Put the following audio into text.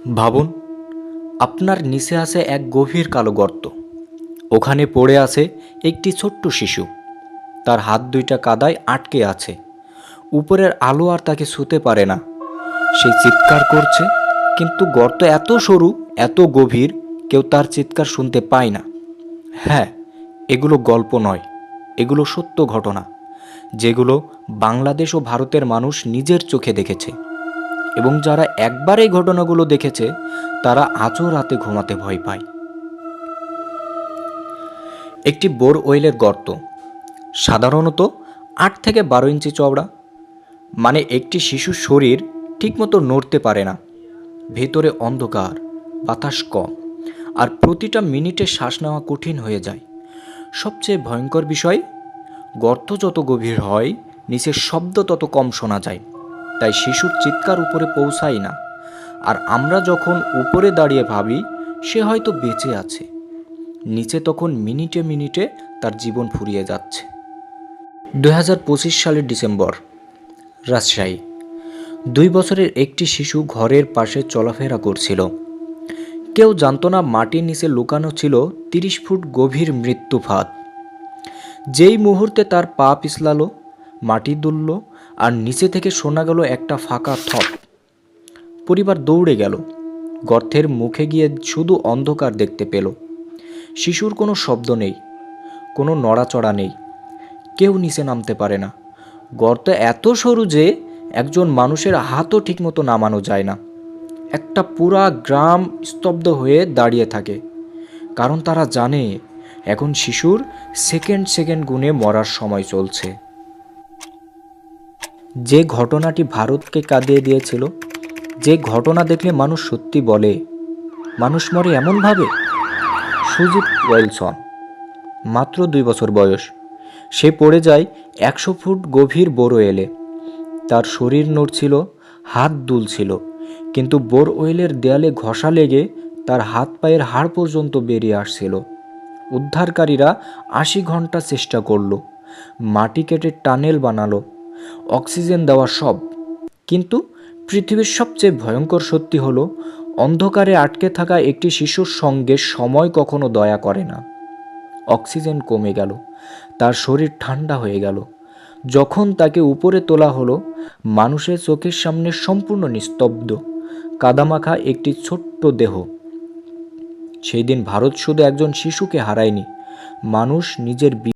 ভাবুন, আপনার নিচে আছে এক গভীর কালো গর্ত। ওখানে পড়ে আছে একটি ছোট্ট শিশু। তার হাত দুইটা কাদায় আটকে আছে। উপরের আলো আর তাকে ছুঁতে পারে না। সে চিৎকার করছে, কিন্তু গর্ত এত সরু, এত গভীর, কেউ তার চিৎকার শুনতে পায় না। হ্যাঁ, এগুলো গল্প নয়, এগুলো সত্য ঘটনা, যেগুলো বাংলাদেশ ও ভারতের মানুষ নিজের চোখে দেখেছে। এবং যারা একবার এই ঘটনাগুলো দেখেছে, তারা আজও রাতে ঘুমাতে ভয় পায়। একটি বোর ওয়েলের গর্ত সাধারণত 8 থেকে 12 ইঞ্চি চওড়া। মানে একটি শিশুর শরীর ঠিকমতো নড়তে পারে না। ভেতরে অন্ধকার, বাতাস কম, আর প্রতিটা মিনিটে শ্বাস নেওয়া কঠিন হয়ে যায়। সবচেয়ে ভয়ঙ্কর বিষয়, গর্ত যত গভীর হয়, নিচের শব্দ তত কম শোনা যায়। তাই শিশুর চিৎকার উপরে পৌঁছায় না। আর আমরা যখন উপরে দাঁড়িয়ে ভাবি সে হয়তো বেঁচে আছে, নিচে তখন মিনিটে মিনিটে তার জীবন ফুরিয়ে যাচ্ছে। 2025 সালের ডিসেম্বর, রাজশাহী। 2 বছরের একটি শিশু ঘরের পাশে চলাফেরা করছিল। কেউ জানত না মাটির নিচে লুকানো ছিল 30 ফুট গভীর মৃত্যু ফাঁদ। যেই মুহূর্তে তার পা পিছলালো, মাটি দুলল, আর নিচে থেকে শোনা গেল একটা ফাঁকা থপ। পরিবার দৌড়ে গেল। গর্তের মুখে গিয়ে শুধু অন্ধকার দেখতে পেল। শিশুর কোনো শব্দ নেই, কোনো নড়াচড়া নেই। কেউ নিচে নামতে পারে না। গর্ত এত সরু যে একজন মানুষের হাতও ঠিকমতো নামানো যায় না। একটা পুরা গ্রাম স্তব্ধ হয়ে দাঁড়িয়ে থাকে, কারণ তারা জানে এখন শিশুর সেকেন্ড সেকেন্ড গুণে মরার সময় চলছে। যে ঘটনাটি ভারতকে কাঁদিয়ে দিয়েছিল, যে ঘটনা দেখলে মানুষ সত্যি বলে মানুষ মরে এমনভাবে। সুজিত ওয়েলসন, মাত্র 2 বছর বয়স। সে পড়ে যায় 100 ফুট গভীর বোরওয়েলে। তার শরীর নড়ছিল, হাত দুলছিল, কিন্তু বোরওয়েলের দেয়ালে ঘষা লেগে তার হাত পায়ের হাড় পর্যন্ত বেরিয়ে আসছিল। উদ্ধারকারীরা 80 ঘন্টা চেষ্টা করলো, মাটি কেটে টানেল বানালো, অক্সিজেন দেওয়া সব। কিন্তু পৃথিবীর সবচেয়ে ভয়ঙ্কর সত্যি হলো, অন্ধকারে আটকে থাকা একটি শিশুর সঙ্গে সময় কখনো দয়া করে না। অক্সিজেন কমে গেল, তার শরীর ঠান্ডা হয়ে গেল। যখন তাকে উপরে তোলা হলো, মানুষের চোখের সামনে সম্পূর্ণ নিস্তব্ধ, কাদামাখা একটি ছোট্ট দেহ। সেই দিন ভারত শুধু একজন শিশুকে হারায়নি, মানুষ নিজের